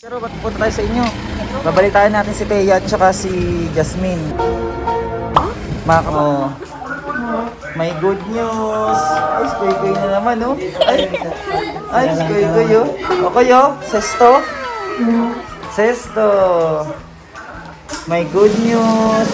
Pero ba't punta tayo sa inyo? Babalitaan natin si Thea at saka si Jasmine. May good news. Ay, skoy-koy na naman, oh. Ay, skoy-koy, oh. Okay, oh. Sesto. May good news.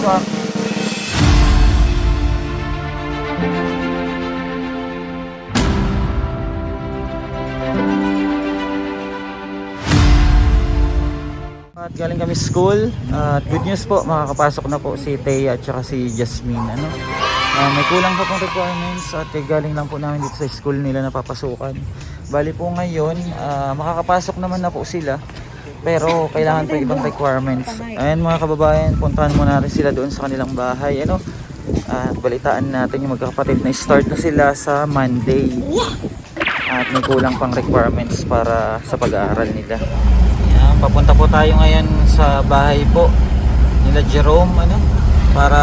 At galing kami school. At good news po, makakapasok na po si Thea at saka si Jasmine. May kulang pa pong requirements at galing lang po namin dito sa school nila na papasukan. Bali po ngayon, makakapasok naman na po sila. Pero kailangan pa ibang requirements. Ayan mga kababayan, puntahan muna natin sila doon sa kanilang bahay. At balitaan natin yung magkakapatid na start na sila sa Monday. At may kulang pang requirements para sa pag-aaral nila. Ayan, papunta po tayo ngayon sa bahay po nila Jerome para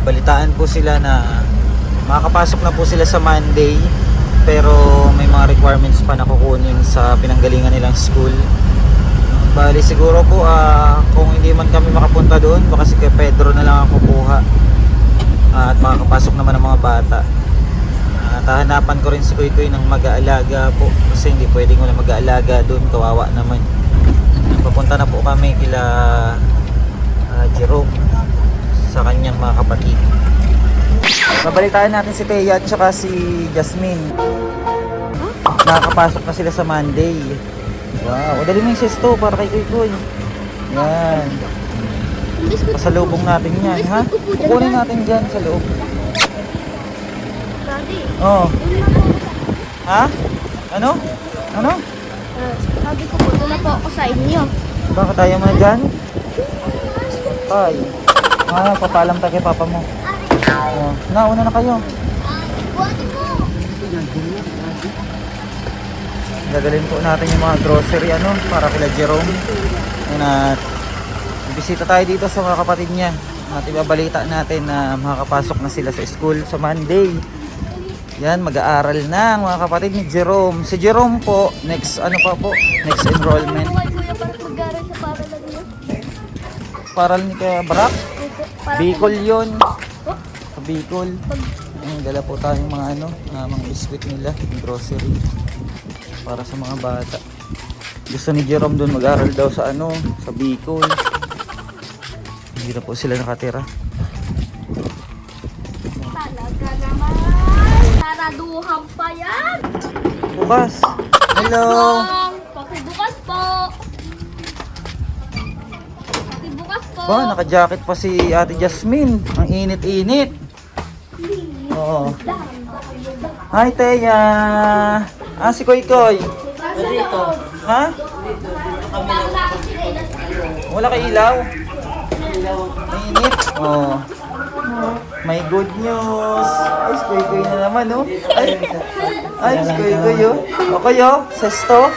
balitaan po sila na makakapasok na po sila sa Monday, pero may mga requirements pa na kukunin sa pinanggalingan nilang school. Bali siguro po kung hindi man kami makapunta doon, baka si Pedro na lang ang kukuha at makakapasok naman ang mga bata. Hahanapan ko rin si Kuy ng mag-aalaga po, kasi hindi pwedeng wala mag-aalaga doon, kawawa naman. Papunta na po kami kila Jerome sa kanyang mga kapatid. Babalitaan natin si Thea at saka si Jasmine. Nakakapasok na sila sa Monday. Wow, dali mo yung sesto para kay Kuy. Yan. Pasalubong natin yan, ha? Kukunin natin dyan sa loob. Oh. Ha? Ano? Sabi ko po, doon na po ako sa inyo. Bakit tayo mo na dyan? Ay. Papalam tayo kay papa mo. Oh. Nauna na kayo. Gagalin po natin yung mga grocery para kila Jerome. At bisita tayo dito sa mga kapatid niya. At ibabalita natin na makakapasok na sila sa school sa Monday. Yan, mag-aaral na ang mga kapatid ni Jerome. Si Jerome po, next enrollment. Paral ni Kaya Barak? Bicol yun. Sa Bicol. Dala po tayong mga mga biscuit nila, grocery. Para sa mga bata. Gusto ni Jerome doon mag-aaral daw sa sa Bicol. Hindi na po sila nakatira. Talaga naman. Saraduhan pa yan. Bukas. Hello. Pakibukas po. Pakibukas po. Ba, naka-jacket pa si Ate Jasmine. Ang init-init. Oo. Hi, Thea. Si Koy. Ha? Wala kay ilaw? Mainit? Oh. May good news. Ay, skoy-koy na naman, oh. Ay, skoy-koy, oh. Okay, oh. Sesto.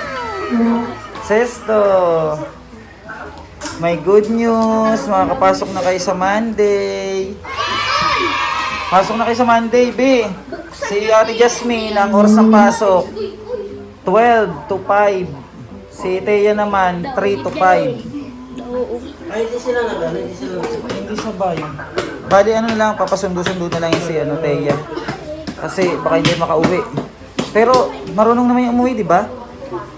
May good news. Makakapasok na kayo sa Monday. Pasok na kayo sa Monday, B. Si Ate Jasmine, ang oras ng pasok 12 to 5. Si Thea naman 3 to 5. Ay, hindi sila Hindi sabay. Bali lang, papasundo-sundo na lang yung si Thea. Kasi baka hindi makauwi. Pero marunong naman yung umuwi, di ba?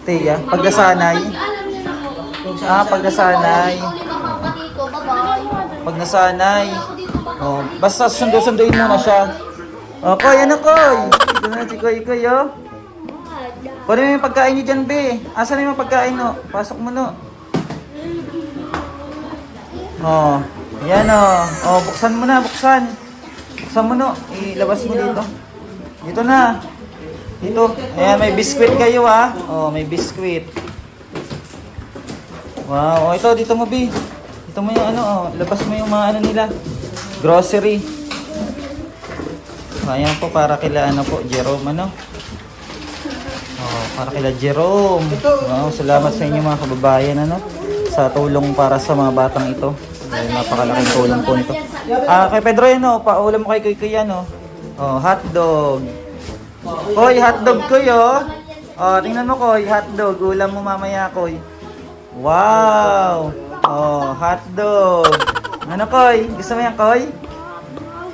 Thea, pagnasanay. Pag nasanay. Oh, basta sundo-sunduin mo na siya. Oh, Koy, Koy? Ito na si Koy, oh. Kunin mo yung pagkain niyo dyan, be. Asan na yung pagkain, no? Pasok mo, no? Oh, yan, oh. Oh, buksan mo na, buksan. Buksan mo, no? Ilabas mo dito. Dito na. Dito. Ayan, may biskwit kayo, ha? Oh, may biskwit. Wow. Oh, ito, dito mo, be. Dito mo yung oh. Labas mo yung mga nila. Grocery. Ayan po, para kila Jerome, Oh, para kila Jerome. Wow, salamat sa inyo mga kababayan, sa tulong para sa mga batang ito. Dahil napakalaking tulong po nito. Kay Pedro yan, paulam mo kay Kuy yan, Oh, hotdog. Hoy, hotdog ko, Oh, tingnan mo, Koy. Hotdog. Ulam mo mamaya, Koy. Wow! Oh, hotdog. Ano, Koy? Gusto mo yan, Koy?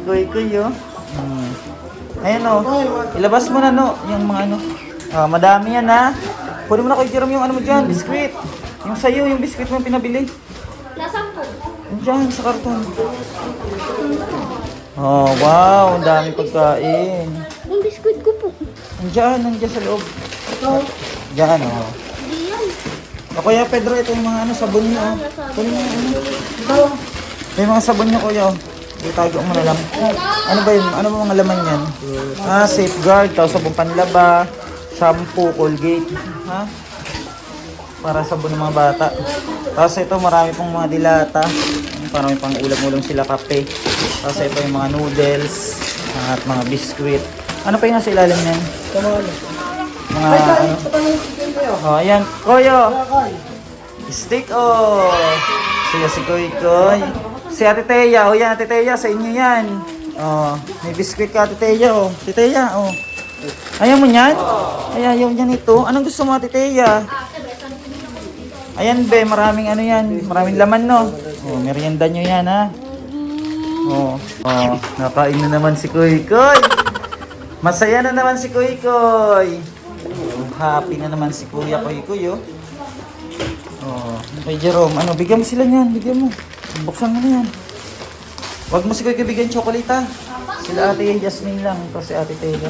Koy, oh. Ayan, oh. Ilabas mo na, no. Yung mga ano. Oh, madami yan, ha. Pwede mo na, Koy, Jerome, yung ano mo dyan. Biskuit. Yung sa'yo, yung biskuit mo yung pinabili. Nasaan po? Diyan, sa karton. Oh, wow. Ang dami pagkain. Yung biskuit ko po. Nandiyan sa loob. Diyan, oh. Hindi yan. O Kuya Pedro, ito yung mga ano, sabon niyo, oh. Kunin mo yung ano. May mga sabon niyo, Kuya, oh. Itago mo na lang. Ano ba yun? Ano ba mga laman yan? Safeguard, tapos sabon panlaba, shampoo, Colgate. Ha? Para sabon ng mga bata. Tapos ito, marami pong mga dilata. Parang may pang ulam-ulam sila, kape. Tapos ito yung mga noodles at mga biskuit. Ano pa yung nasa ilalim niyan? Mga ano? Oh, ayan. Koyo! Stick, oh! Siya si Koy Koy. Si Ate Teya. Oh, yan, Ate Teya. Sa inyo yan. Oh, may biskuit ka, Ate Teya, oh. Ate Teya, oh. Ayaw mo yan? Ayaw niyan ito. Anong gusto mo, Ate Teya? Ayan, be. Maraming ano yan. Maraming laman, no? Oh, merienda nyo yan, ha? Oh, nakain na naman si Koy Koy. Masaya na naman si Koy Koy. Happy na naman si Kuya Koy Koy, oh. Oh, kay Jerome, ano, bigyan mo sila niyan, bigyan mo. Buksan mo na yan. Huwag mo si Koy Koy bigyan chocolate, ha. Sila Ate Jasmine lang, kasi Ate Tega.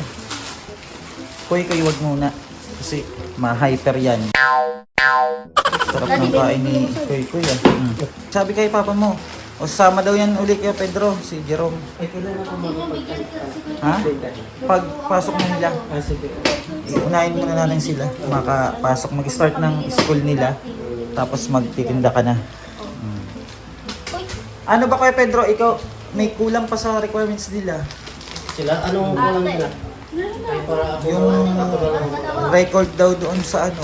Koy Koy, huwag muna. Kasi ma-hyper yan. Sarap ng kain ni Koy Koy, ah. Sabi kay Papa mo, o sasama daw yan uli kay Pedro, si Jerome. Ha? Pagpasok na nila, unahin muna natin sila. Makapasok, mag-start ng school nila. Tapos magtitinda ka na. Ano ba kay Pedro, ikaw may kulang pa sa requirements nila? Sila? Anong kulang nila? Ay, para ako Yung record daw doon sa ano.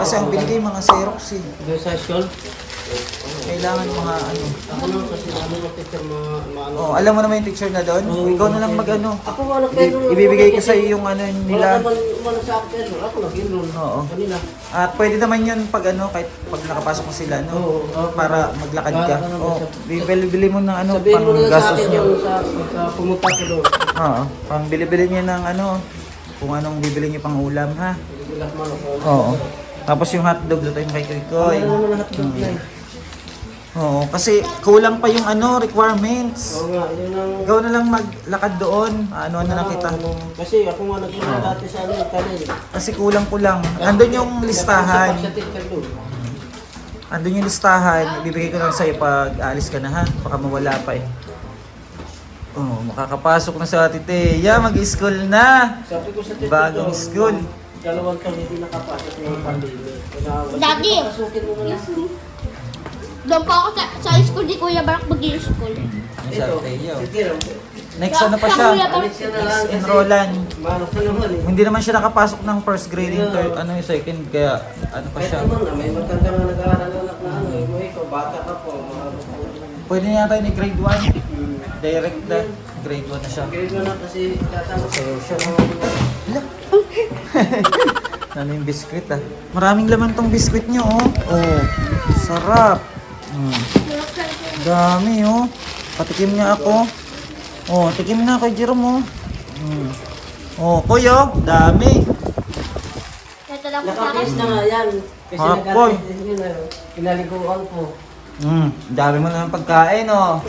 Kasi ang binigay mga Xerox, eh. doon sa school? Kailangan mga ano. Ako naman kasi ano ng teacher ano. Oh, alam mo naman yung teacher na doon? Oo. Ikaw na lang mag-ano. Ako nga nag-enroll. Ibibigay ko sa iyo yung ano nila. Wala naman umano sa akin. Ako nag-enroll. Oo. Kanina. At pwede naman yun pag ano, kahit pag nakapasok mo sila, no? Oo. Para maglakad ka. Para Oh, bili mo ng ano, Sabihin pang mo na lang sa gastos akin nyo. yung sa pumunta ko doon. Oo, pang bili-bili nyo ng ano, kung anong bibili nyo pang ulam, ha? Bilak man ako. Oo. Tapos yung hotdog, dito yung kay Koy. Ano naman lahat doon na eh. Oo, kasi kulang pa yung ano, requirements. Oo nga, yun ang... Ikaw na lang maglakad doon. Ano na lang kita. Kasi ako nga nag-enroll dati sa ano, kanil. Kasi kulang. Andun yung listahan. Sa teacher doon. Andun yung listahan. Ibibigay ko lang sa'yo pag aalis ka na, ha? Baka mawala pa, eh. Oh, makakapasok na sa Ate Teya. Mag-school na. Sabi ko sa teacher Bagong doon, school. Dalawang taon hindi nakapasok ng pandemic. Daddy! Pasukin mo na. Doon po ako sa school di Kuya Barak mag-i-school. Yung sa Ate Teya. oh. Sige, Next ano pa siya? Kuya Barak. alis ka na lang kasi Enrollan. Mano ka naman eh. Hindi naman siya nakapasok ng first grading, third, ano yung second, kaya ano pa Kahit siya. naman na, may matanda nga nag-aaral anak na ano, mo ikaw, bata ka po. Pwede niya tayo ni grade 1. Direct na. Grade 1 na siya. Grade mo na kasi tatapos Sayo siya. Ano yung biskuit, ah. Maraming laman tong biskuit niyo, oh. Oh, sarap. Dami, oh. Patikim niya ako. Oh, tikim na kay Jerome, oh. Oh, kuya, dami. Ito lang po sa Nakapis na nga yan. Kasi Hapon. nag-attend yun, pinaliguan po. Dami mo naman pagkain, oh.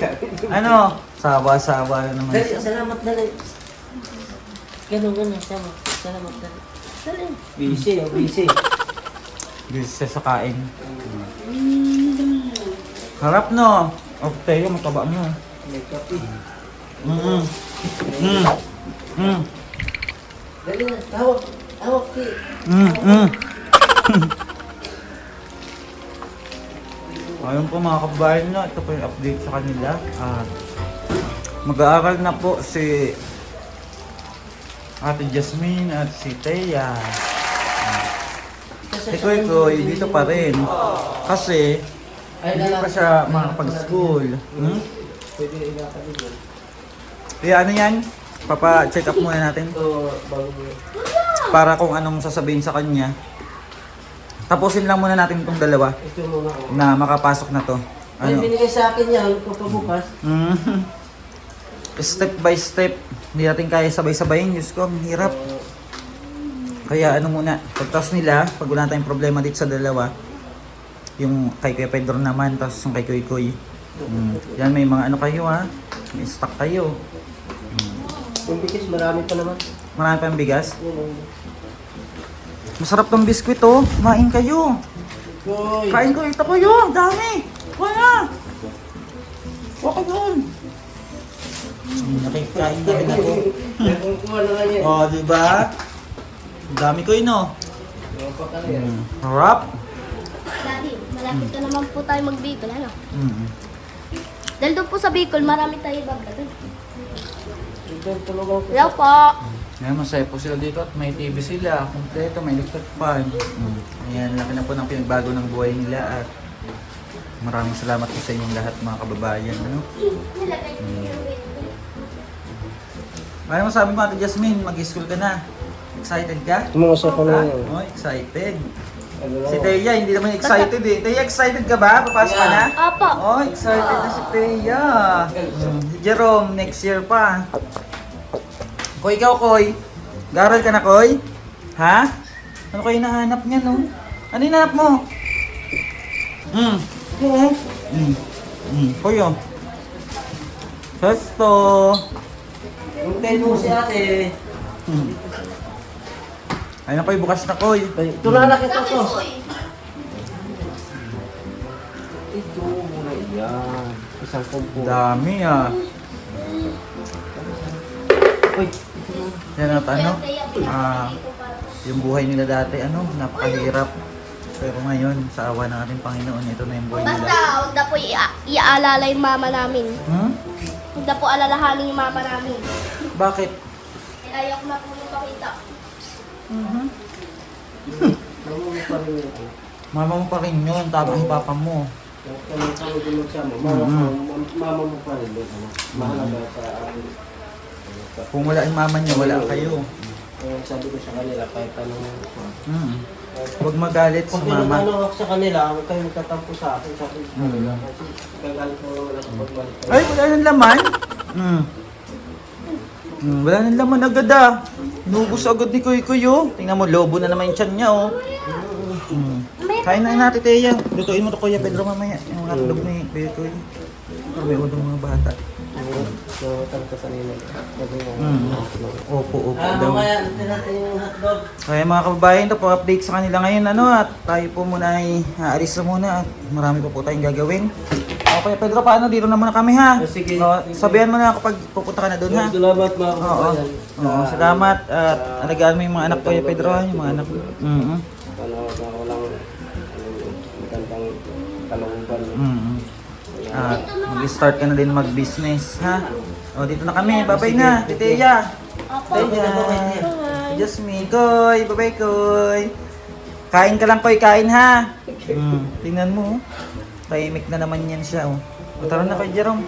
Ano? Sawa-sawa na naman. Dali, salamat dali. Ganun, salamat dali. Dali. Busy, busy. Busy siya sa kain. Harap, no? Oh, tayo, mataba mo. May kape. Dali na, hawak. Hawak, ki. Ayun po mga kabayan na, ito po yung update sa kanila. Mag-aaral na po si Ate Jasmine at si Teya. Si Koy Koy, dito pa rin. Kasi, hindi pa siya makapag-school. Pwede ilakad din. Kaya ano yan? Papa-check up muna natin. Ito, bago mo. para kung anong sasabihin sa kanya. Tapusin lang muna natin itong dalawa Ito muna ako. na makapasok na to. Ano? Ano? Binigay sa akin yan, papabukas. Step by step. Hindi natin kaya sabay-sabayin. Diyos ko, ang hirap. Kaya ano muna, pagtas nila, pag wala tayong problema dito sa dalawa, yung kay Kuya Pedro naman, tapos yung kay Kuy Kuy. Yan, may mga ano kayo ha. May stock kayo. Yung bikis, marami pa naman. Marami pa yung bigas. Yun, Masarap tong biskwit oh. Kumain kayo. Uy! Kain ko, ito kayo. Dami. Wala. Huwag ka doon. Nakikain na rin ako. Nagkukuha na lang yan. Oh, di ba? Dami ko yun oh. Apa ka na yan. Harap. Daddy, malapit na naman po tayo mag-Bicol, ano? Mm. Dahil doon po sa Bicol, marami tayo babagay. Ito, tulungan ko. Hello po. Ngayon, masaya po sila dito at may TV sila. Kompleto, may electric fan. Ayan, laki na po ng pinagbago ng buhay nila at maraming salamat po sa inyong lahat mga kababayan. Ano? Ano mo sabi mo Ate Jasmine, mag-school ka na? Excited ka? Tumungusa ko na yan. Oh, excited. Ano Si Teya, hindi naman excited eh. Teya, excited ka ba? Papasok ka na? Apo. Oh, excited na si Teya. Si Jerome, next year pa. Koy, ikaw, Koy. Garal ka na, Koy? Ha? Ano kayo nahanap niya, no? Ano hinahanap mo? Oo. Koy, oh. Sesto. Hintayin mo si ate. Ay na, Koy, bukas na, Koy. Ito na lang ito to. Uy. Ito muna yan. Isang kumpo. Dami, ah. Uy. Yan at ano? Yung buhay nila dati, ano, napakahirap. Pero ngayon, sa awa ng ating Panginoon, ito na yung buhay Basta, nila. huwag na po iaalala yung mama namin. Hmm? Huwag na po alalahanin yung mama namin. Bakit? Ayaw ko na po yung pakita. Mama mo pa rin ito. Mama mo pa rin yun, tama yung papa mo. Kami din magsama. Mama mo pa rin. Mahalaga sa akin. Kung wala yung mama niya, wala kayo. Sabi ko sa kanila, kahit anong Huwag magalit sa pag mama. pinag-ano ako sa kanila, huwag kayong magtatampo sa akin, sabi ko sa kanila. Kasi kagalit mo wala sa pagbalik kayo. Ay, wala nang laman? Wala nang laman agad ah. Nubos agad ni Kuy Kuy oh. Tingnan mo, lobo na naman yung tiyan niya oh. Kain na natin, Teya. Lutuin mo to Kuya Pedro mamaya. Yung hotdog ni Kuya Kuy. May udong mga bata. So, tanto kanina. Opo, opo Ah, daw. mamaya, natin yung hotdog. Kaya mga kababayan, ito po update sa kanila ngayon ano at tayo po muna ay aalis na muna at marami pa po tayong gagawin. Okay, Pedro, paano? Dito na muna kami ha. Sige. Sabihan mo na ako pag pupunta ka na doon ha. Salamat mga Oo. kababayan. Oo, salamat at alagaan mo yung mga anak ko, ya Pedro ha, yung mga anak. Sana walang magandang kalungban. At mag-start ka na din mag-business ha. O, dito na kami. Bye-bye na. Teya. Teya. Jasmine. Koy. Bye-bye, Koy. Kain ka lang, Koy. Kain ha. Tingnan mo. Tahimik na naman yan siya. O, tara na kay Jerome.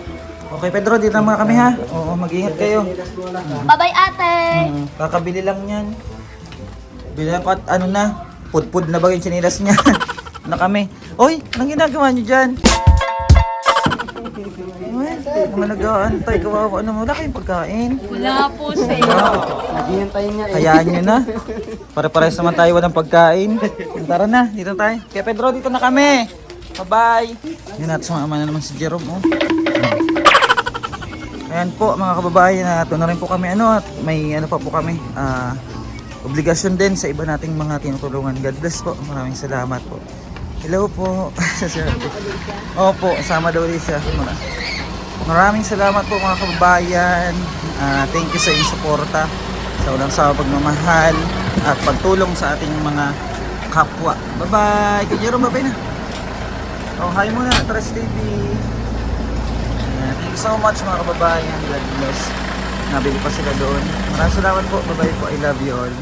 Okay, Pedro. Dito na muna kami ha. Oo, mag-ingat kayo. Bye-bye, ate. Kakabili lang yan. Bili lang ko at ano na. Pud-pud na ba yung sinilas niya? Na kami. Oy, anong ginagawa niyo dyan? Naman nag-aantay, kawawa naman. Wala kayong pagkain. Wala po sir. Naghihintayin niya eh. Hayaan nyo na. Pare-pares naman tayo walang pagkain. Tara na, dito tayo. Kaya Pedro, dito na kami. Bye-bye. Yun at sumama na naman si Jerome. Oh. Ayan po mga kababayan, ito na rin po kami ano at may ano pa po kami. Obligasyon din sa iba nating mga tinutulungan. God bless po. Maraming salamat po. Hello po. Opo, sama daw rin siya. Maraming salamat po mga kababayan. Thank you sa inyong suporta, sa walang sawa pagmamahal at pagtulong sa ating mga kapwa. Bye-bye! Kay Jerome, bye-bye na! Oh, hi muna, Trust TV! Thank you so much mga kababayan. God bless. Nabili pa sila doon. Maraming salamat po. Bye-bye po. I love you all.